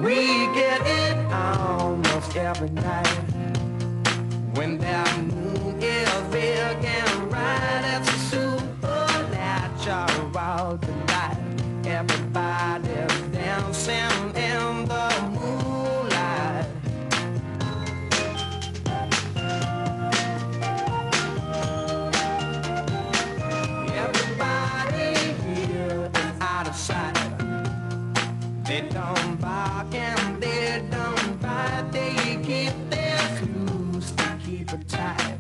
We get it almost every night. When that moon is big and bright, it's a supernatural delight. Everybody's dancing in the moonlight. Everybody here is out of sight. They don't bark and they don't bite. They keep their clues to keep it tight.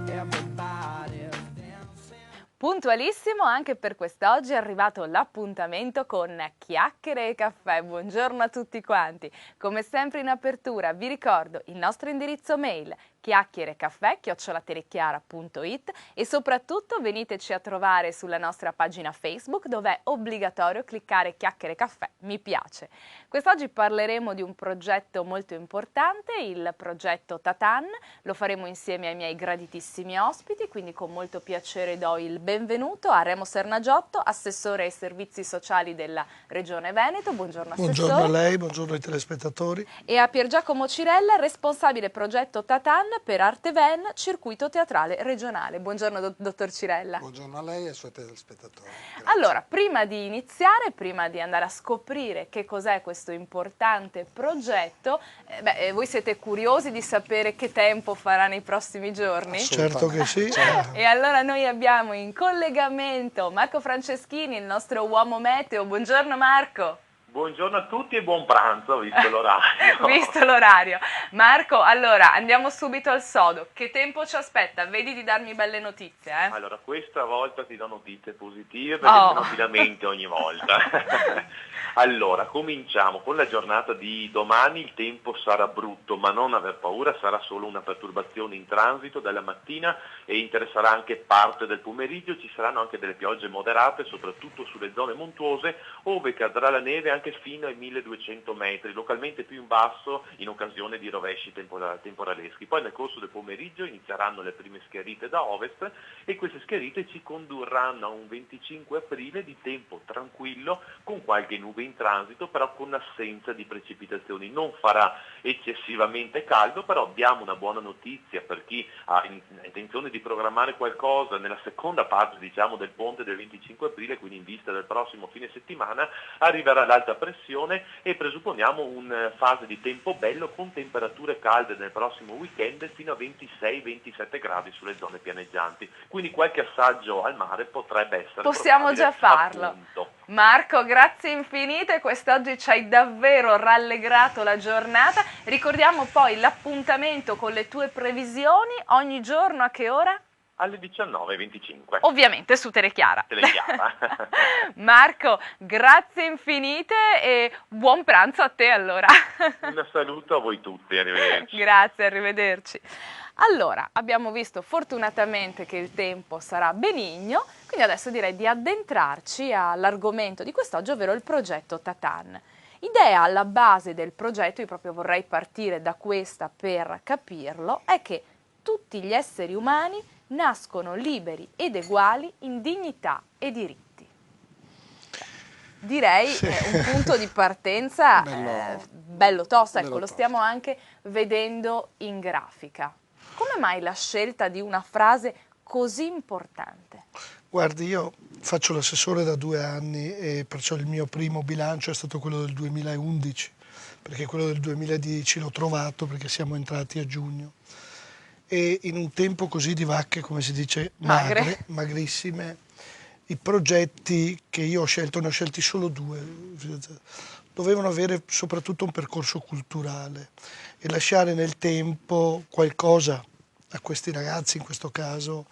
Everybody's dancing. Puntualissimo anche per quest'oggi è arrivato l'appuntamento con Chiacchiere e Caffè. Buongiorno a tutti quanti. Come sempre in apertura vi ricordo il nostro indirizzo mail chiacchierecaffè@telechiara.it e soprattutto veniteci a trovare sulla nostra pagina Facebook, dove è obbligatorio cliccare Chiacchiere Caffè mi piace. Quest'oggi parleremo di un progetto molto importante, il progetto Tatan. Lo faremo insieme ai miei graditissimi ospiti, quindi con molto piacere do il benvenuto a Remo Sernagiotto, assessore ai servizi sociali della Regione Veneto. Buongiorno assessore. Buongiorno a lei, buongiorno ai telespettatori. E a Piergiacomo Cirella, responsabile progetto Tatan per Arteven, circuito teatrale regionale. Buongiorno dottor Cirella. Buongiorno a lei e ai suoi telespettatori. Grazie. Allora, prima di iniziare, prima di andare a scoprire che cos'è questo importante progetto, voi siete curiosi di sapere che tempo farà nei prossimi giorni? Certo che sì. E allora noi abbiamo in collegamento Marco Franceschini, il nostro uomo meteo. Buongiorno Marco. Buongiorno a tutti e buon pranzo, visto l'orario. Visto l'orario. Marco, allora andiamo subito al sodo. Che tempo ci aspetta? Vedi di darmi belle notizie, eh? Allora, questa volta ti do notizie positive perché sennò ti lamenti ogni volta. Allora, cominciamo con la giornata di domani. Il tempo sarà brutto, ma non aver paura, sarà solo una perturbazione in transito dalla mattina e interesserà anche parte del pomeriggio. Ci saranno anche delle piogge moderate, soprattutto sulle zone montuose, ove cadrà la neve anche fino ai 1200 metri, localmente più in basso in occasione di rovesci temporaleschi. Poi nel corso del pomeriggio inizieranno le prime schiarite da ovest e queste schiarite ci condurranno a un 25 aprile di tempo tranquillo con qualche nube in transito, però con assenza di precipitazioni. Non farà eccessivamente caldo, però abbiamo una buona notizia per chi ha intenzione di programmare qualcosa nella seconda parte, diciamo, del ponte del 25 aprile, quindi in vista del prossimo fine settimana. Arriverà l'alta pressione e presupponiamo una fase di tempo bello con temperature calde nel prossimo weekend fino a 26-27 gradi sulle zone pianeggianti, quindi qualche assaggio al mare potrebbe essere possiamo già farlo, appunto. Marco, grazie infinite, quest'oggi ci hai davvero rallegrato la giornata. Ricordiamo poi l'appuntamento con le tue previsioni ogni giorno a che ora? Alle 19:25. Ovviamente su Telechiara. Telechiara. Marco, grazie infinite e buon pranzo a te allora. Un saluto a voi tutti, arrivederci. Grazie, arrivederci. Allora, abbiamo visto fortunatamente che il tempo sarà benigno, quindi adesso direi di addentrarci all'argomento di quest'oggi, ovvero il progetto Tatan. Idea alla base del progetto, io proprio vorrei partire da questa per capirlo, è che tutti gli esseri umani nascono liberi ed eguali in dignità e diritti. Direi Sì. Un punto di partenza bello tosto, ecco, bello lo stiamo anche vedendo in grafica. Come mai la scelta di una frase così importante? Guardi, io faccio l'assessore da 2 anni e perciò il mio primo bilancio è stato quello del 2011, perché quello del 2010 l'ho trovato perché siamo entrati a giugno. E in un tempo così di vacche, come si dice, magre, magrissime, i progetti che io ho scelto, ne ho scelti solo 2, dovevano avere soprattutto un percorso culturale e lasciare nel tempo qualcosa a questi ragazzi in questo caso.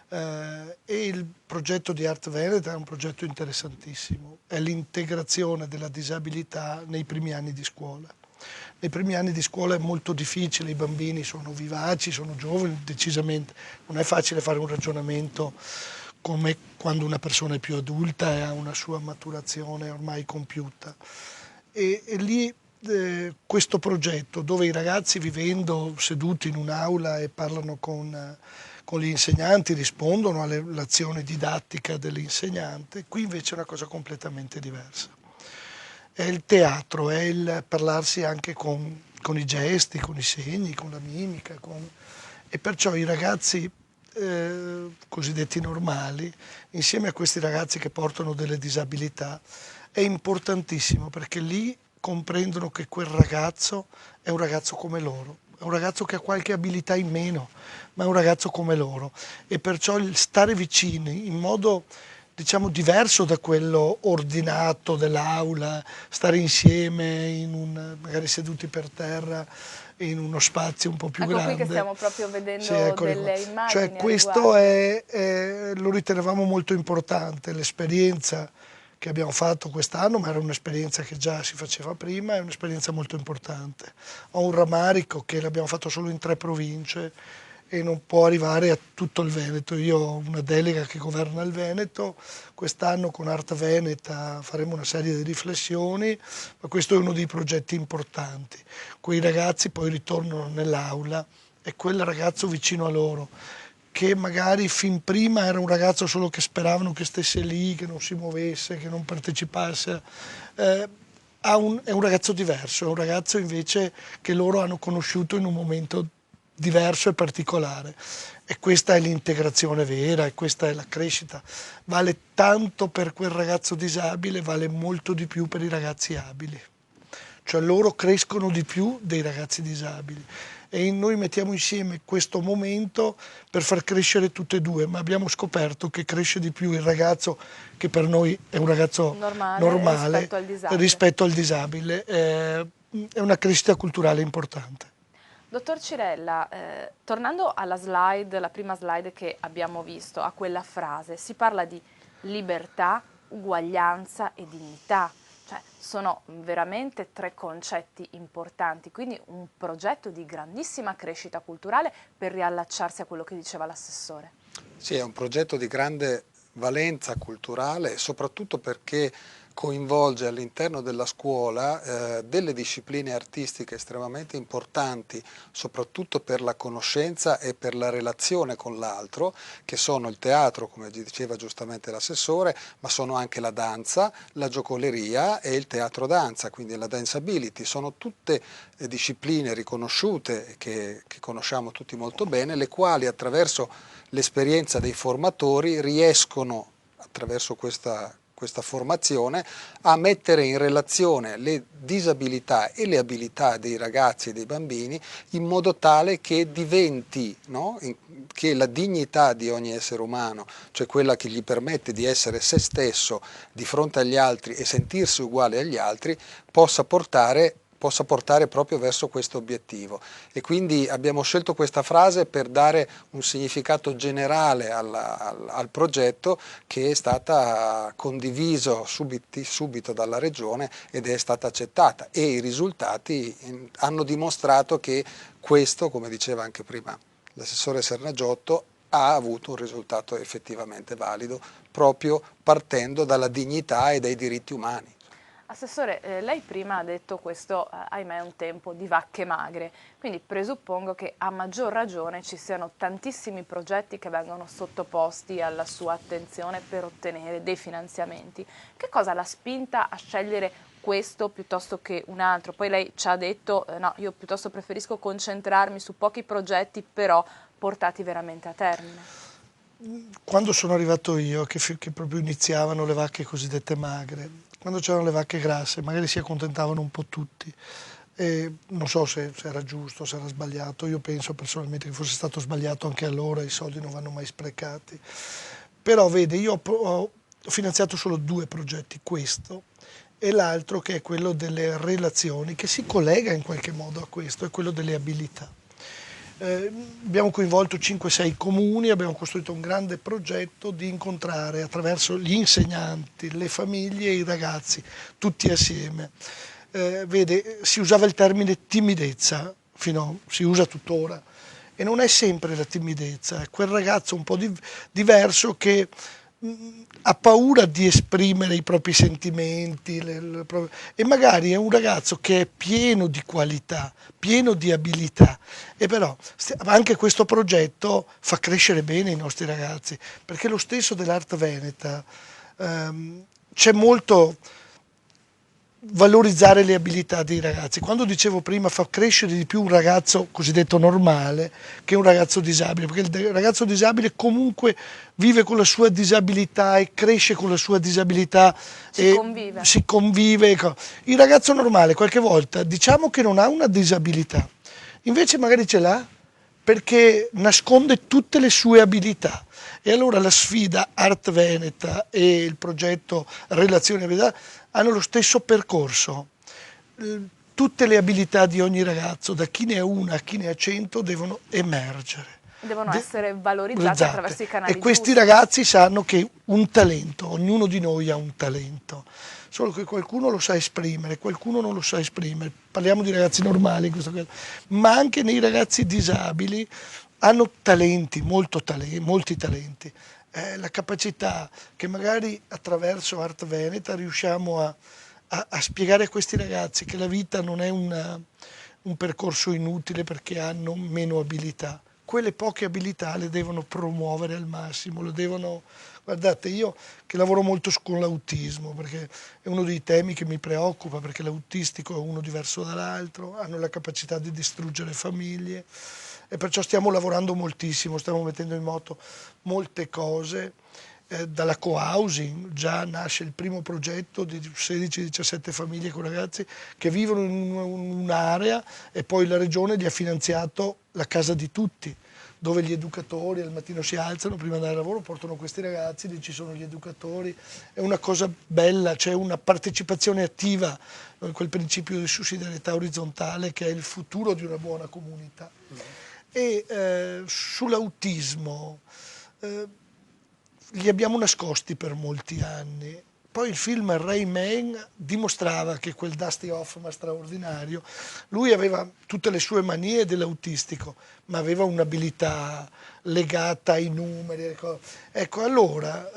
E il progetto di Art Veneta è un progetto interessantissimo, è l'integrazione della disabilità nei primi anni di scuola. Nei primi anni di scuola è molto difficile, i bambini sono vivaci, sono giovani, decisamente non è facile fare un ragionamento come quando una persona è più adulta e ha una sua maturazione ormai compiuta. E lì questo progetto dove i ragazzi, vivendo seduti in un'aula e parlano con gli insegnanti, rispondono all'azione didattica dell'insegnante, qui invece è una cosa completamente diversa. è il teatro, è il parlarsi anche con i gesti, con i segni, con la mimica, e perciò i ragazzi cosiddetti normali, insieme a questi ragazzi che portano delle disabilità, è importantissimo perché lì comprendono che quel ragazzo è un ragazzo come loro, è un ragazzo che ha qualche abilità in meno, ma è un ragazzo come loro, e perciò il stare vicini in modo, diciamo, diverso da quello ordinato dell'aula, stare insieme magari seduti per terra in uno spazio un po' più Ecco grande. qui che stiamo proprio vedendo Sì, eccoli qua. delle immagini Cioè a questo riguardo. lo ritenevamo molto importante, l'esperienza che abbiamo fatto quest'anno, ma era un'esperienza che già si faceva prima, è un'esperienza molto importante. Ho un rammarico che l'abbiamo fatto solo in 3 province e non può arrivare a tutto il Veneto. Io ho una delega che governa il Veneto, quest'anno con Art Veneta faremo una serie di riflessioni, ma questo è uno dei progetti importanti. Quei ragazzi poi ritornano nell'aula e quel ragazzo vicino a loro, che magari fin prima era un ragazzo solo che speravano che stesse lì, che non si muovesse, che non partecipasse, è un ragazzo diverso, è un ragazzo invece che loro hanno conosciuto in un momento diverso e particolare, e questa è l'integrazione vera e questa è la crescita. Vale tanto per quel ragazzo disabile, vale molto di più per i ragazzi abili, cioè loro crescono di più dei ragazzi disabili, e noi mettiamo insieme questo momento per far crescere tutte e due, ma abbiamo scoperto che cresce di più il ragazzo che per noi è un ragazzo normale rispetto al disabile. È una crescita culturale importante. Dottor Cirella, tornando alla slide, la prima slide che abbiamo visto, a quella frase, si parla di libertà, uguaglianza e dignità. Cioè, sono veramente 3 concetti importanti, quindi un progetto di grandissima crescita culturale per riallacciarsi a quello che diceva l'assessore. Sì, è un progetto di grande valenza culturale, soprattutto perché coinvolge all'interno della scuola delle discipline artistiche estremamente importanti, soprattutto per la conoscenza e per la relazione con l'altro, che sono il teatro, come diceva giustamente l'assessore, ma sono anche la danza, la giocoleria e il teatro danza, quindi la danceability. Sono tutte discipline riconosciute che conosciamo tutti molto bene, le quali attraverso l'esperienza dei formatori riescono, attraverso questa formazione, a mettere in relazione le disabilità e le abilità dei ragazzi e dei bambini in modo tale che diventi, no? Che la dignità di ogni essere umano, cioè quella che gli permette di essere se stesso di fronte agli altri e sentirsi uguale agli altri, possa portare proprio verso questo obiettivo. E quindi abbiamo scelto questa frase per dare un significato generale al progetto, che è stata condiviso subito dalla Regione ed è stata accettata, e i risultati hanno dimostrato che questo, come diceva anche prima l'assessore Sernagiotto, ha avuto un risultato effettivamente valido, proprio partendo dalla dignità e dai diritti umani. Assessore, lei prima ha detto questo, ahimè, è un tempo di vacche magre, quindi presuppongo che a maggior ragione ci siano tantissimi progetti che vengono sottoposti alla sua attenzione per ottenere dei finanziamenti. Che cosa l'ha spinta a scegliere questo piuttosto che un altro? Poi lei ci ha detto, no, io piuttosto preferisco concentrarmi su pochi progetti però portati veramente a termine. Quando sono arrivato io, che proprio iniziavano le vacche cosiddette magre, quando c'erano le vacche grasse, magari si accontentavano un po' tutti. E non so se era giusto, se era sbagliato. Io penso personalmente che fosse stato sbagliato anche allora, i soldi non vanno mai sprecati. Però vede, io ho finanziato solo 2 progetti, questo e l'altro, che è quello delle relazioni, che si collega in qualche modo a questo, è quello delle abilità. Abbiamo coinvolto 5-6 comuni, abbiamo costruito un grande progetto di incontrare attraverso gli insegnanti, le famiglie e i ragazzi, tutti assieme. Vede, si usava il termine timidezza, si usa tuttora, e non è sempre la timidezza, è quel ragazzo un po' diverso che ha paura di esprimere i propri sentimenti, e magari è un ragazzo che è pieno di qualità, pieno di abilità, e però anche questo progetto fa crescere bene i nostri ragazzi, perché lo stesso dell'Art Veneta c'è molto valorizzare le abilità dei ragazzi. Quando dicevo prima, fa crescere di più un ragazzo cosiddetto normale che un ragazzo disabile, perché il ragazzo disabile comunque vive con la sua disabilità e cresce con la sua disabilità si convive. Il ragazzo normale qualche volta diciamo che non ha una disabilità, invece magari ce l'ha perché nasconde tutte le sue abilità. E allora la sfida Art Veneta e il progetto Relazioni Abilità hanno lo stesso percorso. Tutte le abilità di ogni ragazzo, da chi ne ha una a chi ne ha 100, devono emergere. Devono essere valorizzate attraverso i canali E questi giusti. ragazzi sanno che un talento, ognuno di noi ha un talento, solo che qualcuno lo sa esprimere, qualcuno non lo sa esprimere. Parliamo di ragazzi normali in questo caso, ma anche nei ragazzi disabili hanno talenti, molti talenti. La capacità che magari attraverso Art Veneta riusciamo a spiegare a questi ragazzi che la vita non è un percorso inutile perché hanno meno abilità. Quelle poche abilità le devono promuovere al massimo, lo devono. Guardate, io che lavoro molto con l'autismo, perché è uno dei temi che mi preoccupa, perché l'autistico è uno diverso dall'altro, hanno la capacità di distruggere famiglie e perciò stiamo lavorando moltissimo, stiamo mettendo in moto molte cose. Dalla co-housing già nasce il primo progetto di 16-17 famiglie con ragazzi che vivono in un'area e poi la regione gli ha finanziato la casa di tutti, dove gli educatori al mattino si alzano, prima di andare al lavoro portano questi ragazzi, lì ci sono gli educatori, è una cosa bella, c'è una partecipazione attiva, quel principio di sussidiarietà orizzontale che è il futuro di una buona comunità. E sull'autismo li abbiamo nascosti per molti anni. Poi il film Rain Man dimostrava che quel Dusty Hoffman straordinario, lui aveva tutte le sue manie dell'autistico, ma aveva un'abilità legata ai numeri. Ecco, allora,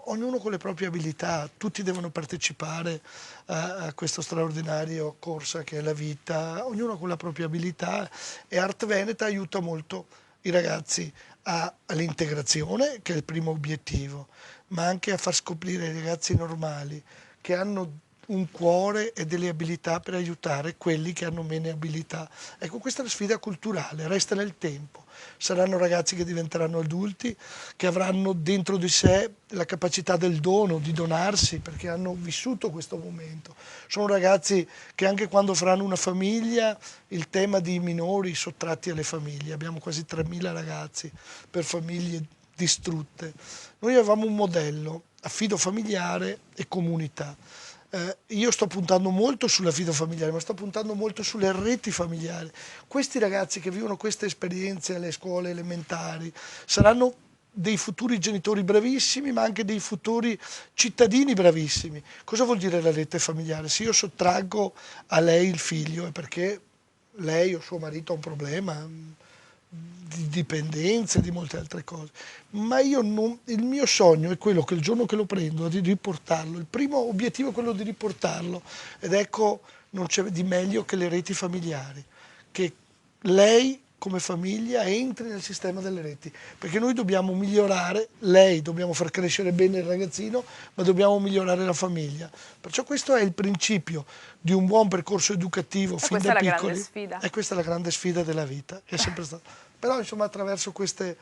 ognuno con le proprie abilità, tutti devono partecipare a questo straordinario corsa che è la vita, ognuno con la propria abilità, e Art Veneta aiuta molto i ragazzi all'integrazione, che è il primo obiettivo, ma anche a far scoprire ai ragazzi normali che hanno un cuore e delle abilità per aiutare quelli che hanno meno abilità. Ecco, questa è la sfida culturale, resta nel tempo. Saranno ragazzi che diventeranno adulti, che avranno dentro di sé la capacità del dono, di donarsi, perché hanno vissuto questo momento. Sono ragazzi che anche quando faranno una famiglia, il tema dei minori sottratti alle famiglie, abbiamo quasi 3.000 ragazzi per famiglie distrutte. Noi avevamo un modello, affido familiare e comunità. Io sto puntando molto sull'affido familiare, ma sto puntando molto sulle reti familiari. Questi ragazzi che vivono queste esperienze alle scuole elementari saranno dei futuri genitori bravissimi, ma anche dei futuri cittadini bravissimi. Cosa vuol dire la rete familiare? Se io sottraggo a lei il figlio è perché lei o suo marito ha un problema di dipendenza e di molte altre cose, ma il mio sogno è quello che il giorno che lo prendo di riportarlo, il primo obiettivo è quello di riportarlo, ed ecco, non c'è di meglio che le reti familiari, che lei come famiglia entri nel sistema delle reti, perché noi dobbiamo migliorare, dobbiamo far crescere bene il ragazzino, ma dobbiamo migliorare la famiglia. Perciò questo è il principio di un buon percorso educativo fin da piccoli. E questa è la grande sfida della vita, che è sempre stata. Però insomma attraverso questi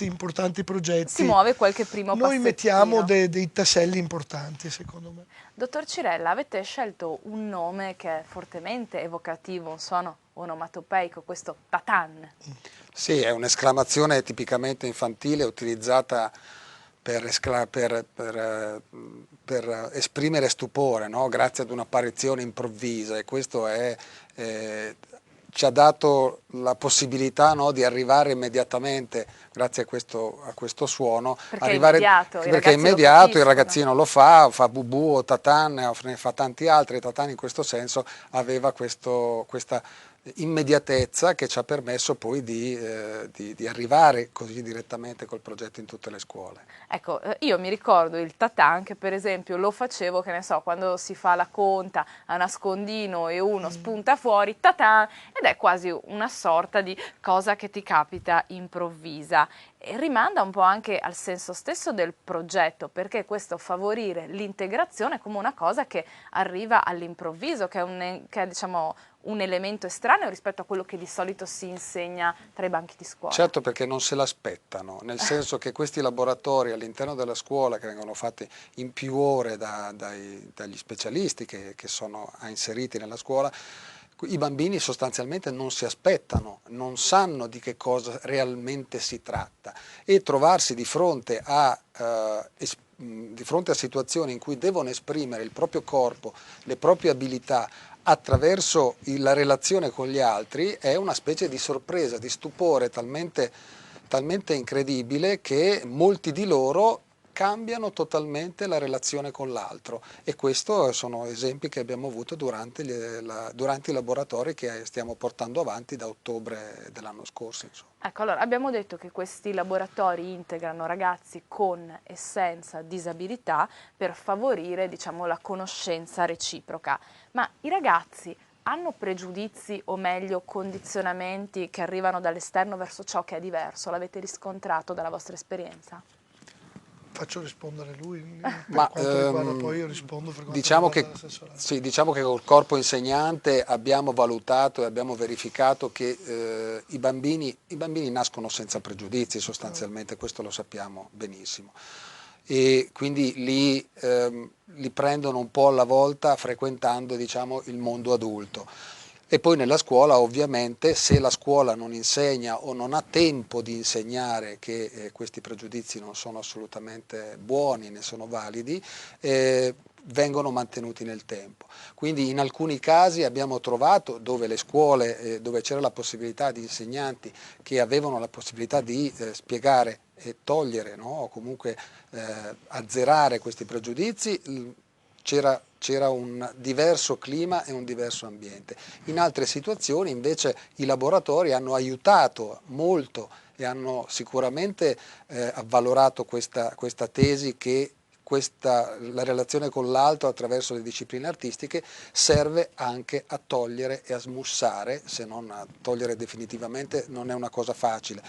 importanti progetti si muove qualche primo passettino. Noi mettiamo dei tasselli importanti, secondo me. Dottor Cirella, avete scelto un nome che è fortemente evocativo, un suono onomatopeico, questo Tatan. Sì, è un'esclamazione tipicamente infantile utilizzata per esprimere stupore, no? Grazie ad un'apparizione improvvisa, e questo ci ha dato la possibilità, no, di arrivare immediatamente, grazie a questo suono, perché è immediato, il ragazzino lo fa Bubu o Tatan, ne fa tanti altri. Tatan in questo senso aveva questa immediatezza che ci ha permesso poi di arrivare così direttamente col progetto in tutte le scuole. Ecco, io mi ricordo il Tatan che per esempio lo facevo, che ne so, quando si fa la conta a nascondino e uno spunta fuori, Tatan, ed è quasi una sorta di cosa che ti capita improvvisa. e rimanda un po' anche al senso stesso del progetto, perché questo favorire l'integrazione come una cosa che arriva all'improvviso, che è diciamo, un elemento estraneo rispetto a quello che di solito si insegna tra i banchi di scuola. Certo, perché non se l'aspettano, nel senso che questi laboratori all'interno della scuola, che vengono fatti in più ore dagli specialisti che sono inseriti nella scuola, i bambini sostanzialmente non si aspettano, non sanno di che cosa realmente si tratta, e trovarsi di fronte a situazioni in cui devono esprimere il proprio corpo, le proprie abilità attraverso la relazione con gli altri è una specie di sorpresa, di stupore talmente incredibile che molti di loro cambiano totalmente la relazione con l'altro, e questi sono esempi che abbiamo avuto durante i laboratori che stiamo portando avanti da ottobre dell'anno scorso. Insomma. Ecco, allora abbiamo detto che questi laboratori integrano ragazzi con e senza disabilità per favorire, diciamo, la conoscenza reciproca, ma i ragazzi hanno pregiudizi o meglio condizionamenti che arrivano dall'esterno verso ciò che è diverso? L'avete riscontrato dalla vostra esperienza? Faccio rispondere lui, Ma, quanto riguarda, poi io rispondo per quanto diciamo riguarda che, l'assessorato. sì, diciamo che col corpo insegnante abbiamo valutato e abbiamo verificato che i bambini nascono senza pregiudizi sostanzialmente, questo lo sappiamo benissimo, e quindi li prendono un po' alla volta frequentando, diciamo, il mondo adulto. E poi nella scuola ovviamente, se la scuola non insegna o non ha tempo di insegnare che questi pregiudizi non sono assolutamente buoni né sono validi, vengono mantenuti nel tempo. Quindi in alcuni casi abbiamo trovato dove le scuole, dove c'era la possibilità di insegnanti che avevano la possibilità di spiegare e togliere, no? O comunque azzerare questi pregiudizi, c'era un diverso clima e un diverso ambiente. In altre situazioni invece i laboratori hanno aiutato molto e hanno sicuramente avvalorato questa tesi che la relazione con l'altro attraverso le discipline artistiche serve anche a togliere e a smussare, se non a togliere definitivamente non è una cosa facile,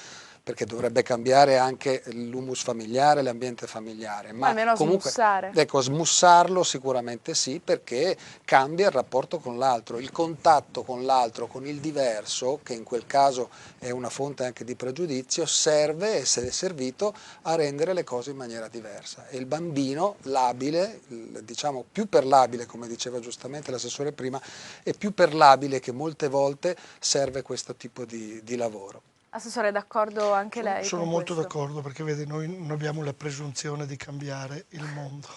perché dovrebbe cambiare anche l'humus familiare, l'ambiente familiare, ma almeno a comunque smussare. ecco, smussarlo sicuramente sì, perché cambia il rapporto con l'altro, il contatto con l'altro, con il diverso, che in quel caso è una fonte anche di pregiudizio, serve e se è servito a rendere le cose in maniera diversa. E il bambino labile, diciamo più per labile, come diceva giustamente l'assessore prima, è più per labile che molte volte serve questo tipo di lavoro. Assessore, è d'accordo anche lei Sono con molto questo? d'accordo, perché vede, noi non abbiamo la presunzione di cambiare il mondo.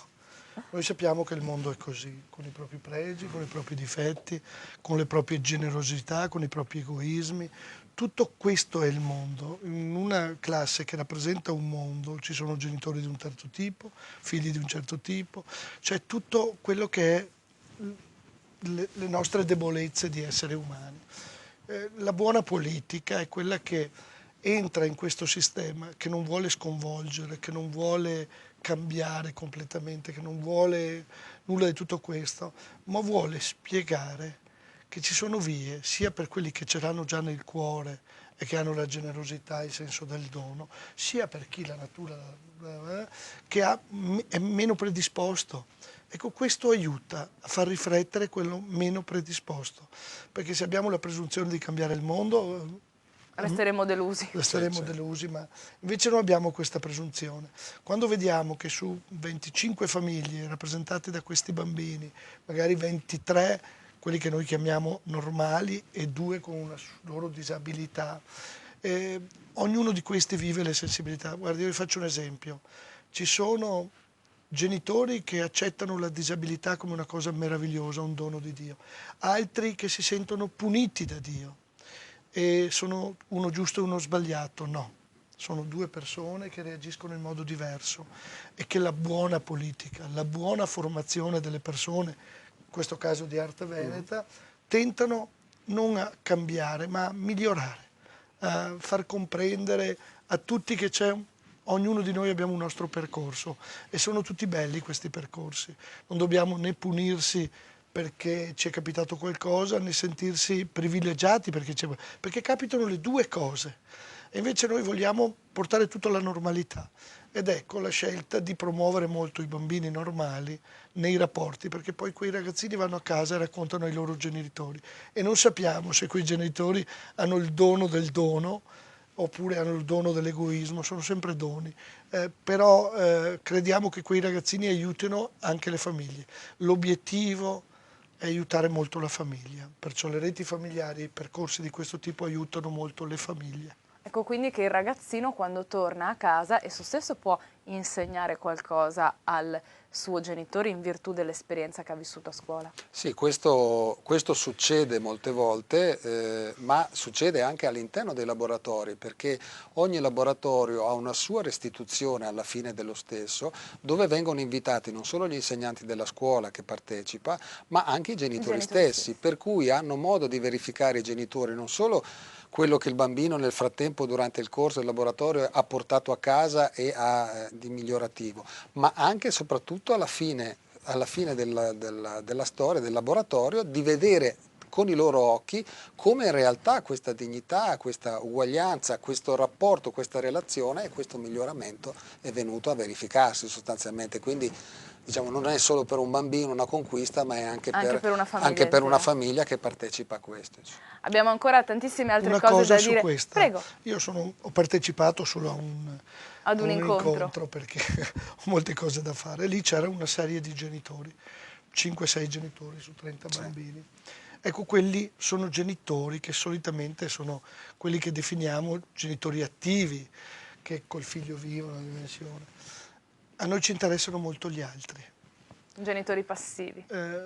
Noi sappiamo che il mondo è così, con i propri pregi, con i propri difetti, con le proprie generosità, con i propri egoismi. Tutto questo è il mondo. In una classe che rappresenta un mondo ci sono genitori di un certo tipo, figli di un certo tipo, cioè tutto quello che è le nostre debolezze di essere umani. La buona politica è quella che entra in questo sistema, che non vuole sconvolgere, che non vuole cambiare completamente, che non vuole nulla di tutto questo, ma vuole spiegare che ci sono vie, sia per quelli che ce l'hanno già nel cuore e che hanno la generosità, il senso del dono, sia per chi la natura che è meno predisposto. Ecco, questo aiuta a far riflettere quello meno predisposto, perché se abbiamo la presunzione di cambiare il mondo Resteremo delusi. resteremo delusi, ma invece noi abbiamo questa presunzione. Quando vediamo che su 25 famiglie rappresentate da questi bambini, magari 23 quelli che noi chiamiamo normali e 2 con una loro disabilità, ognuno di questi vive le sensibilità. Guardi, io vi faccio un esempio. Ci sono genitori che accettano la disabilità come una cosa meravigliosa, un dono di Dio, altri che si sentono puniti da Dio e sono uno giusto e uno sbagliato, no. Sono 2 persone che reagiscono in modo diverso e che la buona politica, la buona formazione delle persone, in questo caso di Arte Veneta, tentano non a cambiare ma a migliorare, a far comprendere a tutti che ognuno di noi abbiamo un nostro percorso e sono tutti belli questi percorsi. Non dobbiamo né punirsi perché ci è capitato qualcosa, né sentirsi privilegiati perché capitano le 2 cose. E invece noi vogliamo portare tutto alla normalità. Ed ecco la scelta di promuovere molto i bambini normali nei rapporti, perché poi quei ragazzini vanno a casa e raccontano ai loro genitori e non sappiamo se quei genitori hanno il dono del dono oppure hanno il dono dell'egoismo, sono sempre doni, però crediamo che quei ragazzini aiutino anche le famiglie. L'obiettivo è aiutare molto la famiglia, perciò le reti familiari e i percorsi di questo tipo aiutano molto le famiglie. Ecco quindi che il ragazzino quando torna a casa esso stesso può insegnare qualcosa al suo genitore in virtù dell'esperienza che ha vissuto a scuola. Sì, questo succede molte volte, ma succede anche all'interno dei laboratori, perché ogni laboratorio ha una sua restituzione alla fine dello stesso, dove vengono invitati non solo gli insegnanti della scuola che partecipa, ma anche i genitori stessi, per cui hanno modo di verificare i genitori non solo quello che il bambino nel frattempo durante il corso del laboratorio ha portato a casa e ha di migliorativo, ma anche e soprattutto alla fine della storia del laboratorio, di vedere con i loro occhi come in realtà questa dignità, questa uguaglianza, questo rapporto, questa relazione e questo miglioramento è venuto a verificarsi sostanzialmente. Quindi diciamo, non è solo per un bambino una conquista, ma è anche per una famiglia che partecipa a questo. Abbiamo ancora tantissime altre una cose cosa da su dire. Questa. Prego. Io ho partecipato solo ad un incontro perché ho molte cose da fare. Lì c'era una serie di genitori, 5-6 genitori su 30 bambini. Ecco, quelli sono genitori che solitamente sono quelli che definiamo genitori attivi, che col figlio vivono la dimensione. A noi ci interessano molto gli altri. Genitori passivi.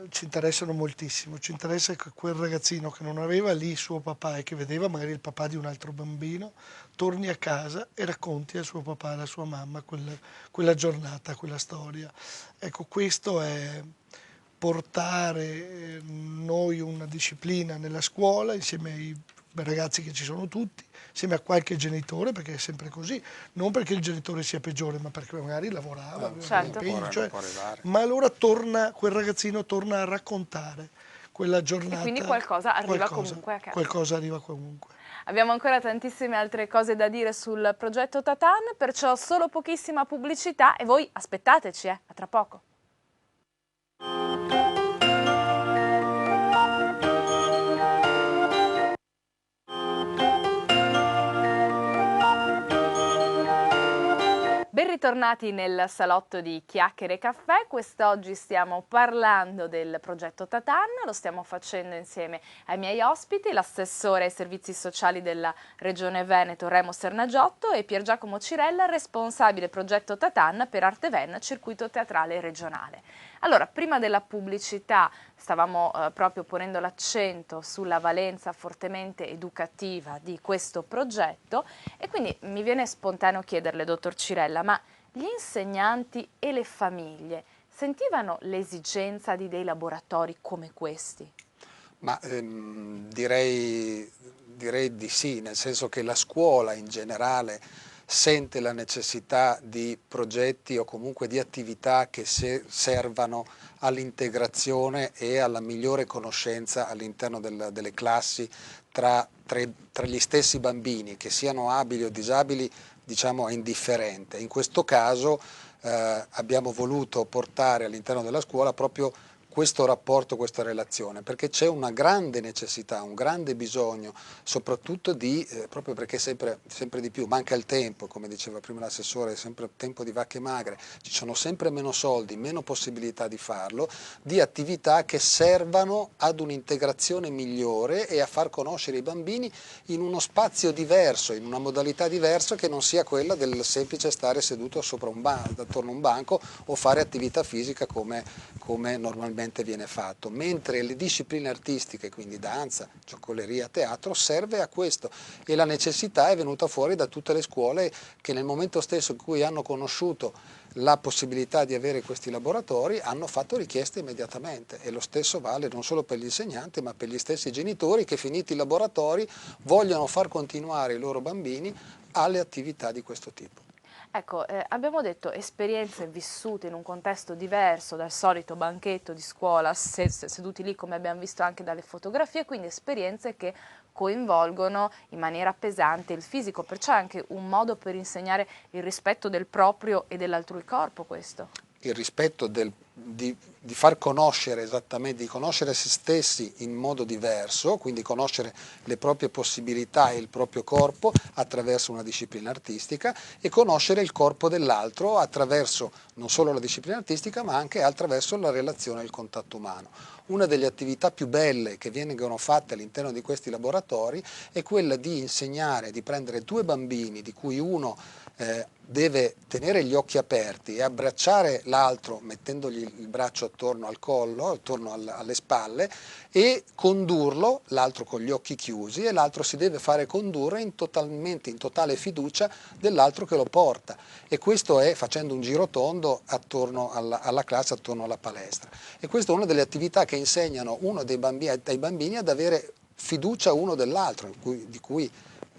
Ci interessano moltissimo, ci interessa che quel ragazzino che non aveva lì suo papà e che vedeva magari il papà di un altro bambino, torni a casa e racconti al suo papà e alla sua mamma quella giornata, quella storia. Ecco, questo è portare noi una disciplina nella scuola insieme ai ragazzi che ci sono tutti, insieme a qualche genitore, perché è sempre così, non perché il genitore sia peggiore, ma perché magari lavorava, certo. ma allora quel ragazzino torna a raccontare quella giornata. E quindi qualcosa arriva comunque a casa. Qualcosa arriva comunque. Abbiamo ancora tantissime altre cose da dire sul progetto Tatan, perciò solo pochissima pubblicità e voi aspettateci, a tra poco. Ben ritornati nel salotto di Chiacchiere e Caffè. Quest'oggi stiamo parlando del progetto Tatan, lo stiamo facendo insieme ai miei ospiti, l'assessore ai servizi sociali della Regione Veneto Remo Sernagiotto e Pier Giacomo Cirella, responsabile progetto Tatan per Arteven, circuito teatrale regionale. Allora, prima della pubblicità stavamo proprio ponendo l'accento sulla valenza fortemente educativa di questo progetto e quindi mi viene spontaneo chiederle, dottor Cirella, ma gli insegnanti e le famiglie sentivano l'esigenza di dei laboratori come questi? Ma direi di sì, nel senso che la scuola in generale sente la necessità di progetti o comunque di attività che servano all'integrazione e alla migliore conoscenza all'interno delle classi tra gli stessi bambini, che siano abili o disabili, diciamo è indifferente. In questo caso abbiamo voluto portare all'interno della scuola proprio questo rapporto, questa relazione, perché c'è una grande necessità, un grande bisogno, soprattutto proprio perché sempre di più manca il tempo, come diceva prima l'assessore, sempre tempo di vacche magre, ci sono sempre meno soldi, meno possibilità di farlo, di attività che servano ad un'integrazione migliore e a far conoscere i bambini in uno spazio diverso, in una modalità diversa che non sia quella del semplice stare seduto sopra attorno a un banco o fare attività fisica come normalmente viene fatto, mentre le discipline artistiche, quindi danza, giocoleria, teatro, serve a questo e la necessità è venuta fuori da tutte le scuole che nel momento stesso in cui hanno conosciuto la possibilità di avere questi laboratori hanno fatto richieste immediatamente e lo stesso vale non solo per gli insegnanti ma per gli stessi genitori che finiti i laboratori vogliono far continuare i loro bambini alle attività di questo tipo. Ecco, abbiamo detto esperienze vissute in un contesto diverso dal solito banchetto di scuola, seduti lì come abbiamo visto anche dalle fotografie, quindi esperienze che coinvolgono in maniera pesante il fisico, perciò è anche un modo per insegnare il rispetto del proprio e dell'altrui corpo questo. Il rispetto di far conoscere esattamente, di conoscere se stessi in modo diverso, quindi conoscere le proprie possibilità e il proprio corpo attraverso una disciplina artistica e conoscere il corpo dell'altro attraverso non solo la disciplina artistica ma anche attraverso la relazione e il contatto umano. Una delle attività più belle che vengono fatte all'interno di questi laboratori è quella di insegnare, di prendere due bambini di cui uno deve tenere gli occhi aperti e abbracciare l'altro mettendogli il braccio attorno al collo, attorno alle spalle e condurlo, l'altro con gli occhi chiusi e l'altro si deve fare condurre in totale fiducia dell'altro che lo porta e questo è facendo un giro tondo attorno alla classe, attorno alla palestra e questa è una delle attività che insegnano ai bambini ad avere fiducia uno dell'altro, di cui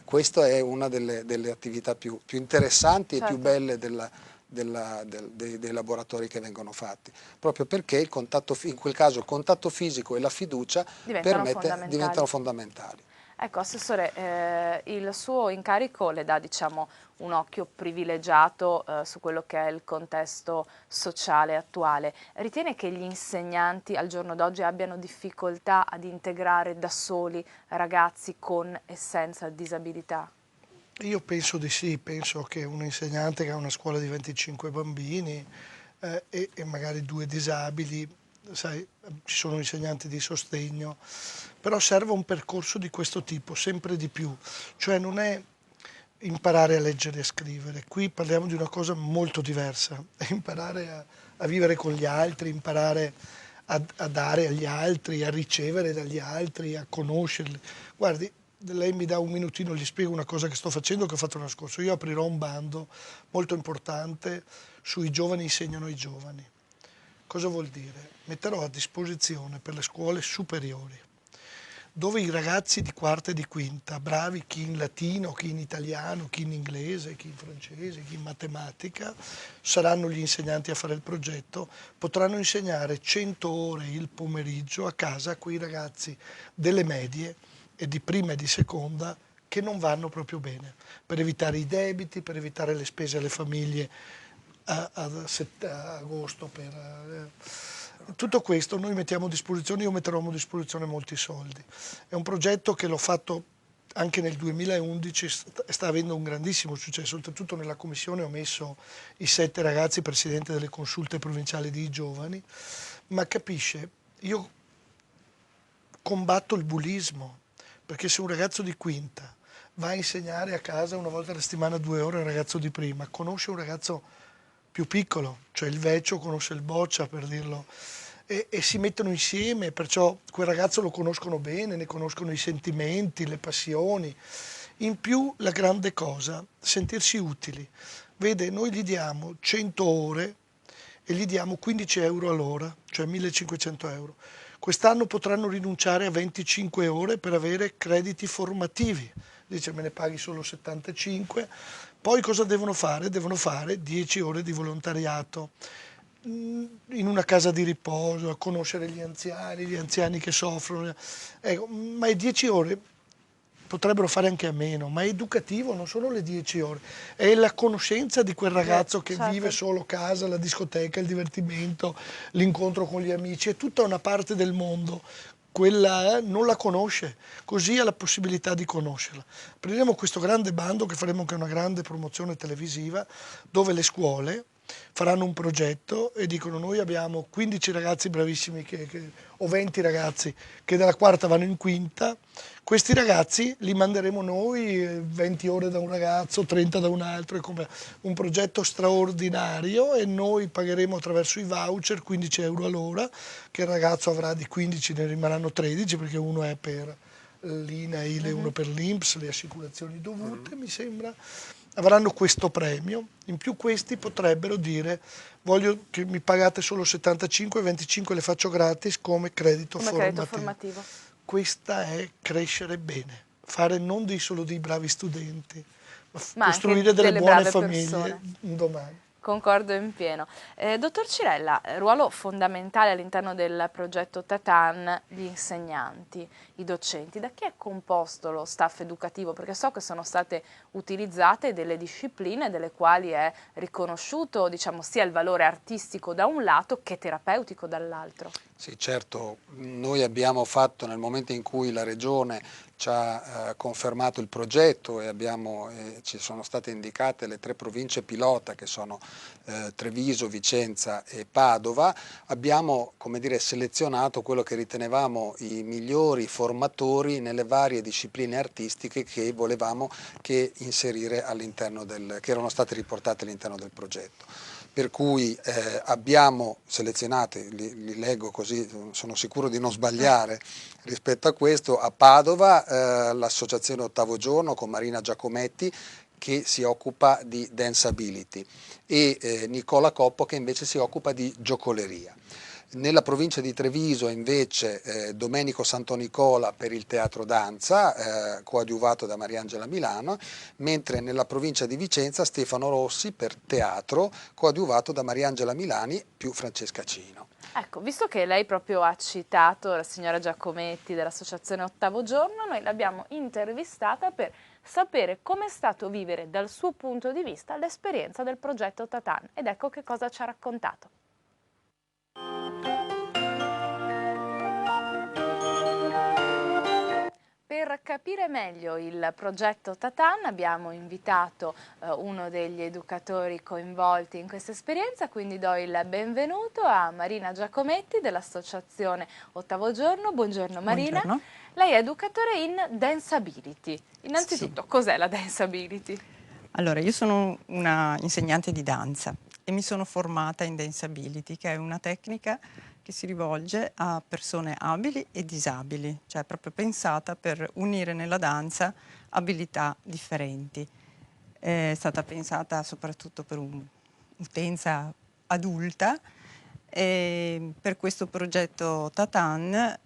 questa è una delle attività più interessanti e più belle dei laboratori che vengono fatti, proprio perché in quel caso il contatto fisico e la fiducia diventano fondamentali. Ecco, Assessore, il suo incarico le dà, diciamo, un occhio privilegiato su quello che è il contesto sociale attuale. Ritiene che gli insegnanti al giorno d'oggi abbiano difficoltà ad integrare da soli ragazzi con e senza disabilità? Io penso di sì, penso che un insegnante che ha una scuola di 25 bambini e magari 2 disabili, sai, ci sono insegnanti di sostegno, però serve un percorso di questo tipo, sempre di più, cioè non è imparare a leggere e scrivere, qui parliamo di una cosa molto diversa, è imparare a vivere con gli altri, imparare a dare agli altri, a ricevere dagli altri, a conoscerli. Guardi, lei mi dà un minutino, gli spiego una cosa che sto facendo, che ho fatto l'anno scorso. Io aprirò un bando molto importante sui giovani insegnano ai giovani. Cosa vuol dire? Metterò a disposizione per le scuole superiori, dove i ragazzi di quarta e di quinta, bravi chi in latino, chi in italiano, chi in inglese, chi in francese, chi in matematica, saranno gli insegnanti a fare il progetto, potranno insegnare 100 ore il pomeriggio a casa a quei ragazzi delle medie e di prima e di seconda che non vanno proprio bene, per evitare i debiti, per evitare le spese alle famiglie a agosto. Tutto questo noi mettiamo a disposizione, io metterò a disposizione molti soldi. È un progetto che l'ho fatto anche nel 2011, sta avendo un grandissimo successo, oltretutto nella commissione ho messo i 7 ragazzi presidenti delle consulte provinciali di giovani, ma capisce, io combatto il bullismo, perché se un ragazzo di quinta va a insegnare a casa una volta alla settimana 2 ore al ragazzo di prima, conosce un ragazzo più piccolo, cioè il vecchio conosce il boccia, per dirlo, e si mettono insieme, perciò quel ragazzo lo conoscono bene, ne conoscono i sentimenti, le passioni. In più la grande cosa, sentirsi utili. Vede, noi gli diamo 100 ore e gli diamo 15 euro all'ora, cioè 1500 euro. Quest'anno potranno rinunciare a 25 ore per avere crediti formativi. Dice me ne paghi solo 75, poi cosa devono fare? Devono fare 10 ore di volontariato in una casa di riposo, a conoscere gli anziani che soffrono, ecco, ma è 10 ore, potrebbero fare anche a meno, ma è educativo, non sono le 10 ore, è la conoscenza di quel ragazzo che vive solo casa, la discoteca, il divertimento, l'incontro con gli amici, è tutta una parte del mondo. Quella non la conosce, così ha la possibilità di conoscerla. Prenderemo questo grande bando che faremo anche una grande promozione televisiva dove le scuole faranno un progetto e dicono noi abbiamo 15 ragazzi bravissimi o 20 ragazzi che dalla quarta vanno in quinta, questi ragazzi li manderemo noi 20 ore da un ragazzo, 30 da un altro, è come un progetto straordinario e noi pagheremo attraverso i voucher 15 euro all'ora, che il ragazzo avrà di 15, ne rimarranno 13 perché uno è per l'INAIL e uno per l'INPS, le assicurazioni dovute mi sembra. Avranno questo premio, in più questi potrebbero dire voglio che mi pagate solo 75 e 25 le faccio gratis come credito formativo. Questa è crescere bene, fare non solo dei bravi studenti, Ma anche costruire delle delle buone brave famiglie persone. un domani. Concordo in pieno. Dottor Cirella, ruolo fondamentale all'interno del progetto Tatan, gli insegnanti, i docenti. Da chi è composto lo staff educativo? Perché so che sono state utilizzate delle discipline delle quali è riconosciuto, diciamo, sia il valore artistico da un lato che terapeutico dall'altro. Sì, certo, noi abbiamo fatto nel momento in cui la Regione ci ha confermato il progetto e ci sono state indicate le 3 province pilota che sono Treviso, Vicenza e Padova, abbiamo, come dire, selezionato quello che ritenevamo i migliori formatori nelle varie discipline artistiche che volevamo inserire che erano state riportate all'interno del progetto. Per cui abbiamo selezionate, li leggo così sono sicuro di non sbagliare rispetto a questo, a Padova l'associazione Ottavo Giorno con Marina Giacometti che si occupa di dance ability e Nicola Coppo che invece si occupa di giocoleria. Nella provincia di Treviso invece Domenico Santonicola per il teatro danza, coadiuvato da Mariangela Milano, mentre nella provincia di Vicenza Stefano Rossi per teatro, coadiuvato da Mariangela Milani più Francesca Cino. Ecco, visto che lei proprio ha citato la signora Giacometti dell'Associazione Ottavo Giorno, noi l'abbiamo intervistata per sapere come è stato vivere dal suo punto di vista l'esperienza del progetto Tatan ed ecco che cosa ci ha raccontato. Per capire meglio il progetto Tatan abbiamo invitato uno degli educatori coinvolti in questa esperienza, quindi do il benvenuto a Marina Giacometti dell'Associazione Ottavo Giorno. Buongiorno Marina. Buongiorno. Lei è educatore in Dance Ability. Innanzitutto, Sì. cos'è la Dance Ability? Allora, io sono una insegnante di danza e mi sono formata in Dance Ability, che è una tecnica che si rivolge a persone abili e disabili, cioè proprio pensata per unire nella danza abilità differenti. È stata pensata soprattutto per un'utenza adulta e per questo progetto Tatan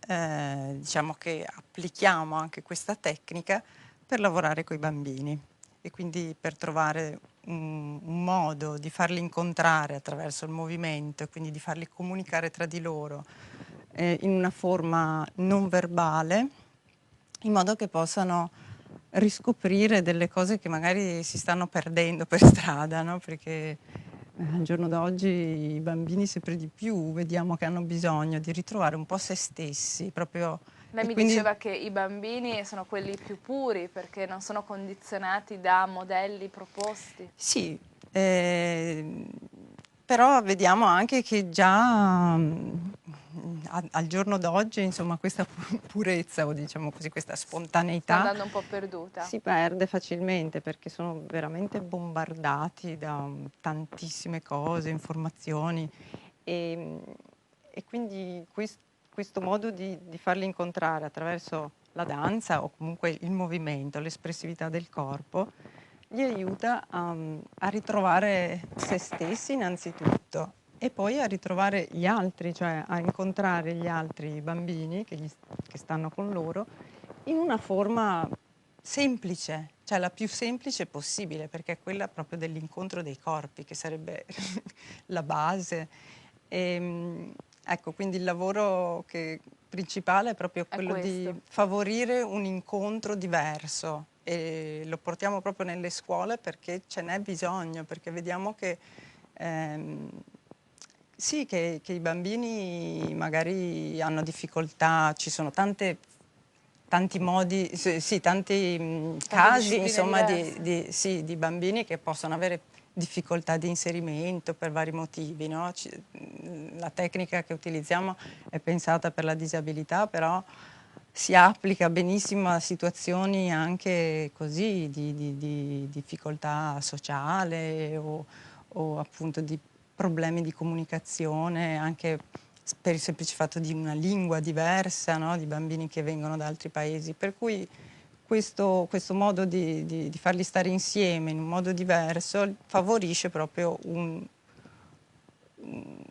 diciamo che applichiamo anche questa tecnica per lavorare con i bambini e quindi per trovare un modo di farli incontrare attraverso il movimento e quindi di farli comunicare tra di loro in una forma non verbale, in modo che possano riscoprire delle cose che magari si stanno perdendo per strada, no? Perché al giorno d'oggi i bambini sempre di più vediamo che hanno bisogno di ritrovare un po' se stessi, proprio. Lei mi diceva che i bambini sono quelli più puri perché non sono condizionati da modelli proposti. Sì, però vediamo anche che già al giorno d'oggi, insomma, questa purezza o diciamo così, questa spontaneità Sta andando un po' perduta. si perde facilmente perché sono veramente bombardati da tantissime cose, informazioni e quindi questo modo di farli incontrare attraverso la danza o comunque il movimento, l'espressività del corpo, gli aiuta a ritrovare se stessi innanzitutto e poi a ritrovare gli altri, cioè a incontrare gli altri bambini che stanno con loro in una forma semplice, cioè la più semplice possibile, perché è quella proprio dell'incontro dei corpi, che sarebbe la base. Ecco, quindi il lavoro principale è proprio quello di favorire un incontro diverso e lo portiamo proprio nelle scuole perché ce n'è bisogno, perché vediamo che sì, che i bambini magari hanno difficoltà, ci sono tanti modi, sì, tanti casi insomma di bambini che possono avere difficoltà di inserimento per vari motivi, no? La tecnica che utilizziamo è pensata per la disabilità, però si applica benissimo a situazioni anche così di difficoltà sociale o appunto di problemi di comunicazione, anche per il semplice fatto di una lingua diversa, no? Di bambini che vengono da altri paesi. Per cui questo modo di farli stare insieme in un modo diverso favorisce proprio un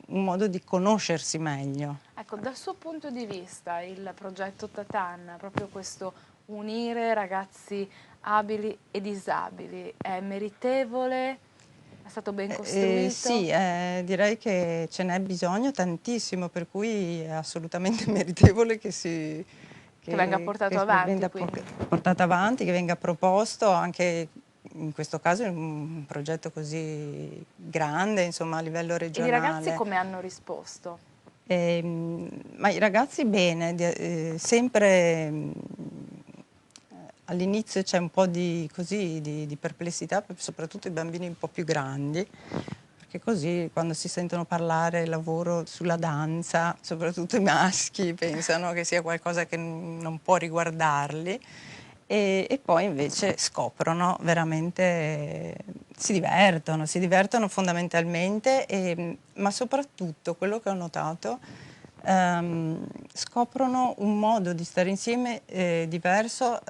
modo di conoscersi meglio. Ecco, dal suo punto di vista il progetto Tatan, proprio questo unire ragazzi abili e disabili? È meritevole? È stato ben costruito? Sì, direi che ce n'è bisogno tantissimo, per cui è assolutamente meritevole che venga portato avanti, venga quindi. portato avanti, che venga proposto anche in questo caso in un progetto così grande, insomma, a livello E i regionale. ragazzi come hanno risposto? Ma i ragazzi bene, sempre all'inizio c'è un po' di perplessità, soprattutto i bambini un po' più grandi, perché così quando si sentono parlare lavoro sulla danza, soprattutto i maschi pensano che sia qualcosa che non può riguardarli. E poi invece scoprono veramente, si divertono fondamentalmente, ma soprattutto quello che ho notato, scoprono un modo di stare insieme diverso,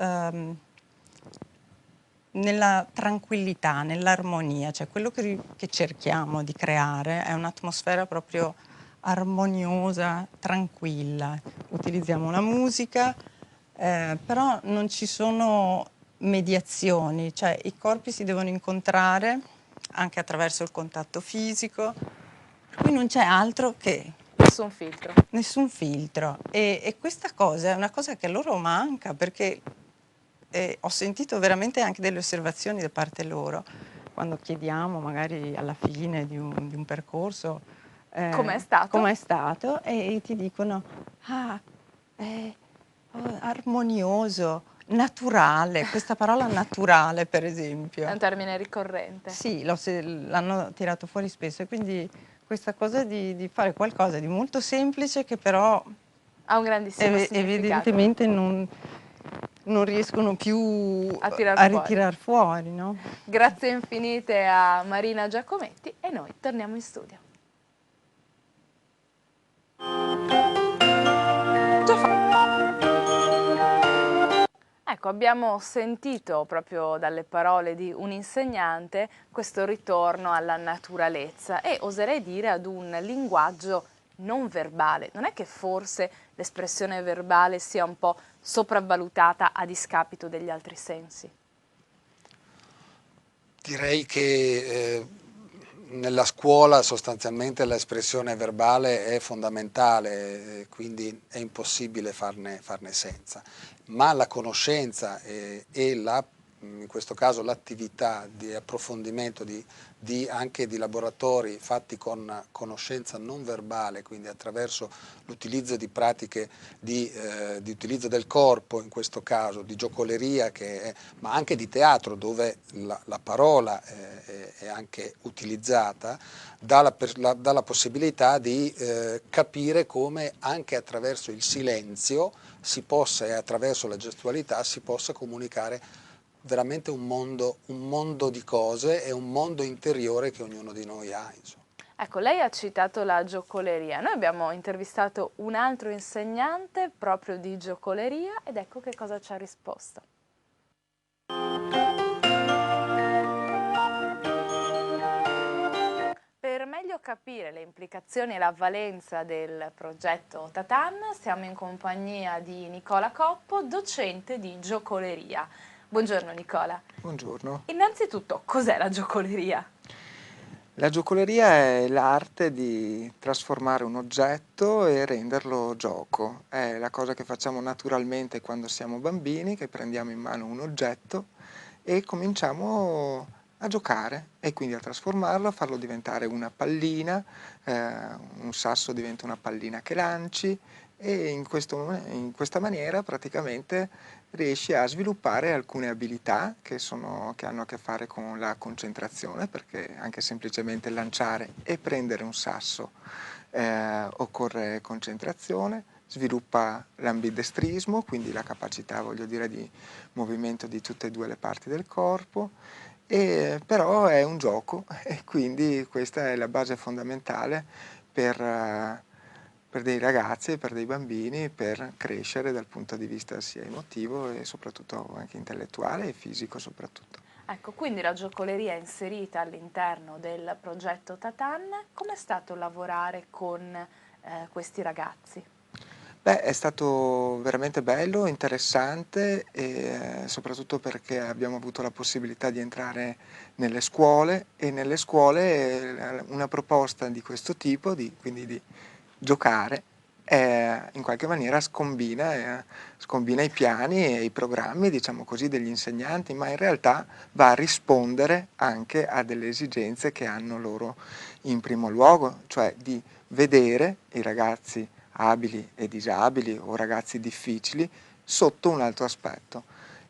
nella tranquillità, nell'armonia, cioè quello che cerchiamo di creare è un'atmosfera proprio armoniosa, tranquilla. Utilizziamo la musica, però non ci sono mediazioni, cioè i corpi si devono incontrare anche attraverso il contatto fisico, per cui non c'è altro che Nessun filtro. nessun filtro. E questa cosa è una cosa che a loro manca, perché ho sentito veramente anche delle osservazioni da parte loro, quando chiediamo magari alla fine di un percorso Com'è stato? com'è stato, e ti dicono armonioso, naturale, questa parola naturale per È esempio. un termine ricorrente. Sì, l'hanno tirato fuori spesso, e quindi questa cosa di fare qualcosa di molto semplice che però Ha un grandissimo significato. evidentemente non riescono più A tirar a fuori. ritirar fuori, no? Grazie infinite a Marina Giacometti e noi torniamo in studio. Ecco, abbiamo sentito proprio dalle parole di un insegnante questo ritorno alla naturalezza e oserei dire ad un linguaggio non verbale. Non è che forse l'espressione verbale sia un po' sopravvalutata a discapito degli altri sensi? Direi che nella scuola sostanzialmente l'espressione verbale è fondamentale, quindi è impossibile farne senza, ma la conoscenza e in questo caso l'attività di approfondimento anche di laboratori fatti con conoscenza non verbale, quindi attraverso l'utilizzo di pratiche di utilizzo del corpo, in questo caso di giocoleria, ma anche di teatro, dove la parola è anche utilizzata, dà la possibilità di capire come anche attraverso il silenzio e attraverso la gestualità si possa comunicare veramente un mondo di cose e un mondo interiore che ognuno di noi ha, insomma. Ecco, lei ha citato la giocoleria. Noi abbiamo intervistato un altro insegnante proprio di giocoleria ed ecco che cosa ci ha risposto. Per meglio capire le implicazioni e la valenza del progetto Tatan, siamo in compagnia di Nicola Coppo, docente di giocoleria. Buongiorno Nicola. Buongiorno. Innanzitutto, cos'è la giocoleria? La giocoleria è l'arte di trasformare un oggetto e renderlo gioco. È la cosa che facciamo naturalmente quando siamo bambini, che prendiamo in mano un oggetto e cominciamo a giocare e quindi a trasformarlo, a farlo diventare una pallina, un sasso diventa una pallina che lanci, e in questa maniera praticamente riesci a sviluppare alcune abilità che hanno a che fare con la concentrazione, perché anche semplicemente lanciare e prendere un sasso occorre concentrazione, sviluppa l'ambidestrismo, quindi la capacità, di movimento di tutte e due le parti del corpo, però è un gioco e quindi questa è la base fondamentale per dei ragazzi e per dei bambini, per crescere dal punto di vista sia emotivo e soprattutto anche intellettuale e fisico soprattutto. Ecco, quindi la giocoleria è inserita all'interno del progetto Tatan. Com'è stato lavorare con questi ragazzi? Beh, è stato veramente bello, interessante e soprattutto perché abbiamo avuto la possibilità di entrare nelle scuole e nelle scuole una proposta di questo tipo, quindi di giocare, in qualche maniera scombina i piani e i programmi, diciamo così, degli insegnanti, ma in realtà va a rispondere anche a delle esigenze che hanno loro in primo luogo, cioè di vedere i ragazzi abili e disabili o ragazzi difficili sotto un altro aspetto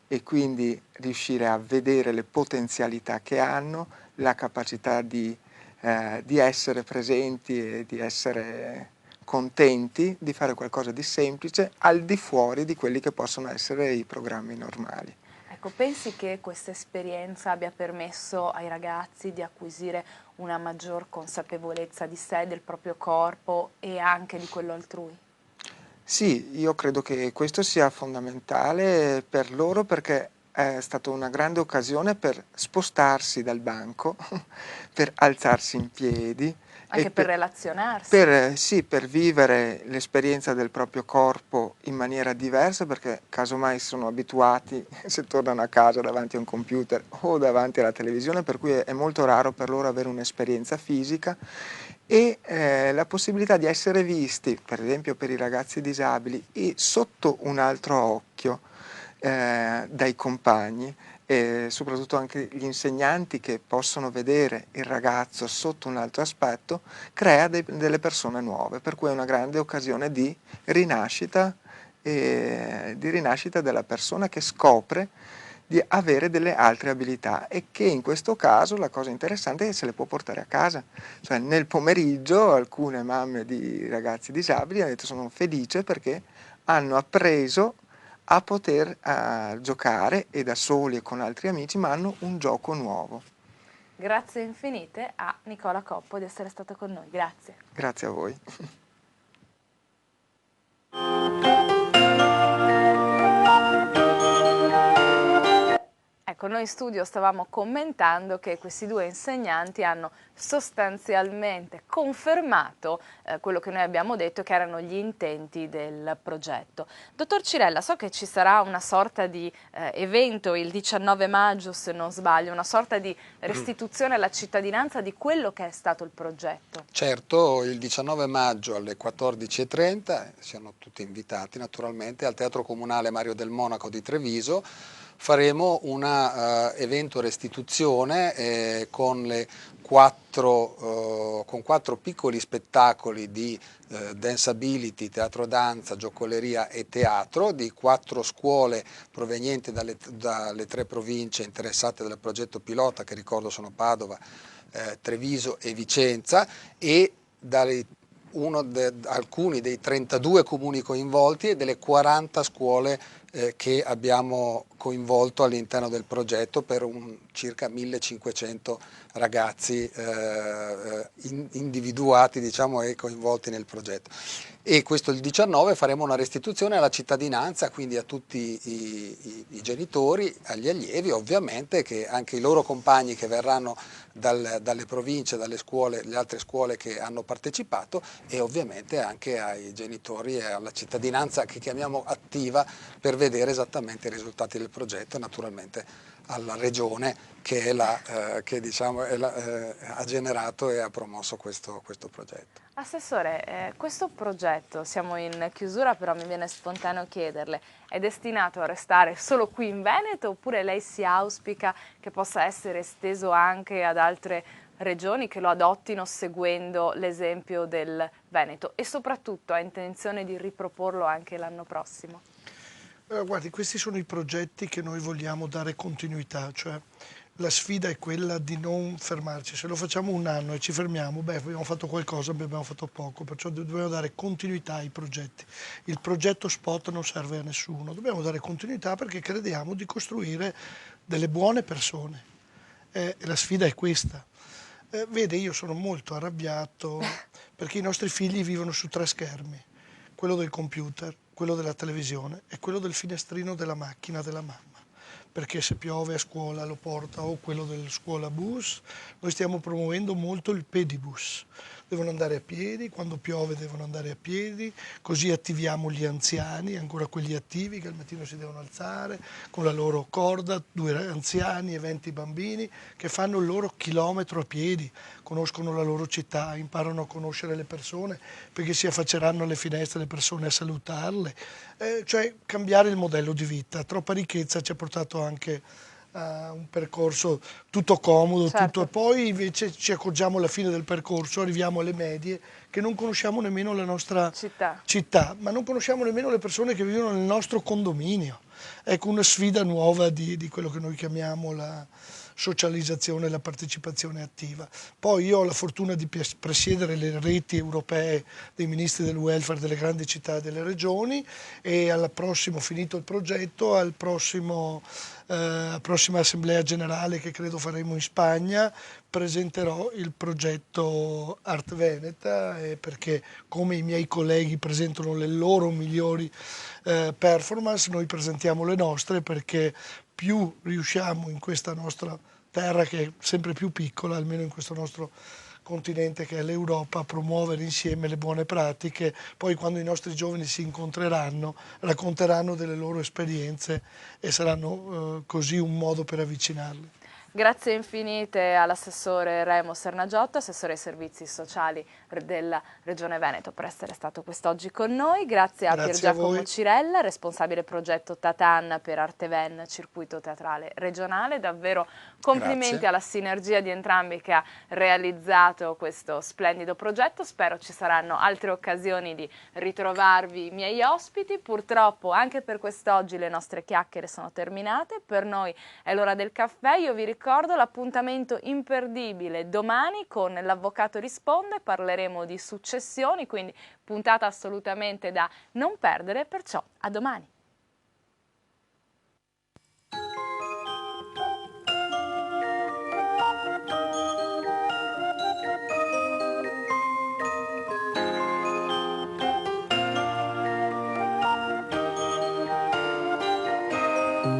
e quindi riuscire a vedere le potenzialità che hanno, la capacità di essere presenti e di essere contenti di fare qualcosa di semplice al di fuori di quelli che possono essere i programmi normali. Ecco, pensi che questa esperienza abbia permesso ai ragazzi di acquisire una maggior consapevolezza di sé, del proprio corpo e anche di quello altrui? Sì, io credo che questo sia fondamentale per loro perché è stata una grande occasione per spostarsi dal banco, per alzarsi in piedi Anche e per relazionarsi. sì, per vivere l'esperienza del proprio corpo in maniera diversa perché casomai sono abituati se tornano a casa davanti a un computer o davanti alla televisione, per cui è molto raro per loro avere un'esperienza fisica e la possibilità di essere visti, per esempio per i ragazzi disabili, e sotto un altro occhio dai compagni e soprattutto anche gli insegnanti che possono vedere il ragazzo sotto un altro aspetto, crea delle persone nuove, per cui è una grande occasione di rinascita della persona che scopre di avere delle altre abilità e che in questo caso la cosa interessante è che se le può portare a casa. Cioè nel pomeriggio alcune mamme di ragazzi disabili hanno detto sono felice perché hanno appreso a poter giocare e da soli e con altri amici, ma hanno un gioco nuovo. Grazie infinite a Nicola Coppo di essere stato con noi. Grazie. Grazie a voi. Ecco, noi in studio stavamo commentando che questi due insegnanti hanno sostanzialmente confermato quello che noi abbiamo detto che erano gli intenti del progetto. Dottor Cirella, so che ci sarà una sorta di evento il 19 maggio, se non sbaglio, una sorta di restituzione alla cittadinanza di quello che è stato il progetto. Certo, il 19 maggio alle 14:30, siamo tutti invitati naturalmente, al Teatro Comunale Mario del Monaco di Treviso, faremo un evento restituzione con quattro piccoli spettacoli di Dance-ability, teatro danza, giocoleria e teatro di 4 scuole provenienti dalle 3 province interessate dal progetto pilota, che ricordo sono Padova, Treviso e Vicenza, e alcuni dei 32 comuni coinvolti e delle 40 scuole che abbiamo coinvolto all'interno del progetto per circa 1500 ragazzi individuati, diciamo, e coinvolti nel progetto. E questo il 19 faremo una restituzione alla cittadinanza, quindi a tutti i genitori, agli allievi ovviamente, che anche i loro compagni che verranno dalle province, dalle scuole, le altre scuole che hanno partecipato, e ovviamente anche ai genitori e alla cittadinanza che chiamiamo attiva per vedere esattamente i risultati del progetto, e naturalmente alla Regione che, ha generato e ha promosso questo progetto. Assessore, questo progetto, siamo in chiusura però mi viene spontaneo chiederle, è destinato a restare solo qui in Veneto oppure lei si auspica che possa essere esteso anche ad altre regioni che lo adottino seguendo l'esempio del Veneto e soprattutto ha intenzione di riproporlo anche l'anno prossimo? Guardi, questi sono i progetti che noi vogliamo dare continuità, cioè la sfida è quella di non fermarci. Se lo facciamo un anno e ci fermiamo, beh, abbiamo fatto qualcosa, abbiamo fatto poco, perciò dobbiamo dare continuità ai progetti. Il progetto spot non serve a nessuno, dobbiamo dare continuità perché crediamo di costruire delle buone persone. La sfida è questa. Vede, io sono molto arrabbiato perché i nostri figli vivono su 3 schermi, quello del computer, quello della televisione e quello del finestrino della macchina della mamma. Perché se piove a scuola lo porta o quello del scuolabus, noi stiamo promuovendo molto il pedibus, devono andare a piedi, quando piove devono andare a piedi, così attiviamo gli anziani, ancora quelli attivi che al mattino si devono alzare con la loro corda, 2 anziani e 20 bambini che fanno il loro chilometro a piedi, conoscono la loro città, imparano a conoscere le persone perché si affacceranno alle finestre le persone a salutarle, cioè cambiare il modello di vita. Troppa ricchezza ci ha portato anche a un percorso tutto comodo, Certo. e poi invece ci accorgiamo alla fine del percorso, arriviamo alle medie che non conosciamo nemmeno la nostra città, ma non conosciamo nemmeno le persone che vivono nel nostro condominio. Ecco, una sfida nuova di quello che noi chiamiamo la socializzazione e la partecipazione attiva. Poi io ho la fortuna di presiedere le reti europee dei ministri del welfare delle grandi città e delle regioni, e al prossimo, finito il progetto, alla prossima assemblea generale che credo faremo in Spagna, presenterò il progetto Art Veneta, perché come i miei colleghi presentano le loro migliori performance, noi presentiamo le nostre, perché più riusciamo in questa nostra terra che è sempre più piccola, almeno in questo nostro continente che è l'Europa, a promuovere insieme le buone pratiche, poi quando i nostri giovani si incontreranno racconteranno delle loro esperienze e saranno così un modo per avvicinarli. Grazie infinite all'assessore Remo Sernagiotto, assessore ai servizi sociali della Regione Veneto, per essere stato quest'oggi con noi. Grazie a Pier Giacomo Cirella, responsabile progetto Tatan per Arteven, circuito teatrale regionale. Davvero complimenti alla sinergia di entrambi che ha realizzato questo splendido progetto. Spero ci saranno altre occasioni di ritrovarvi miei ospiti. Purtroppo anche per quest'oggi le nostre chiacchiere sono terminate, per noi è l'ora del caffè. Io vi ricordo l'appuntamento imperdibile domani con l'Avvocato Risponde, parleremo di successioni, quindi puntata assolutamente da non perdere, perciò a domani.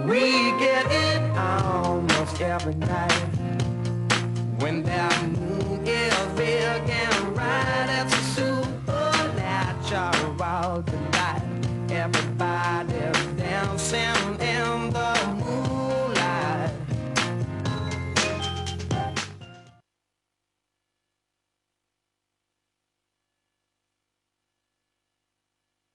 We get it almost every night.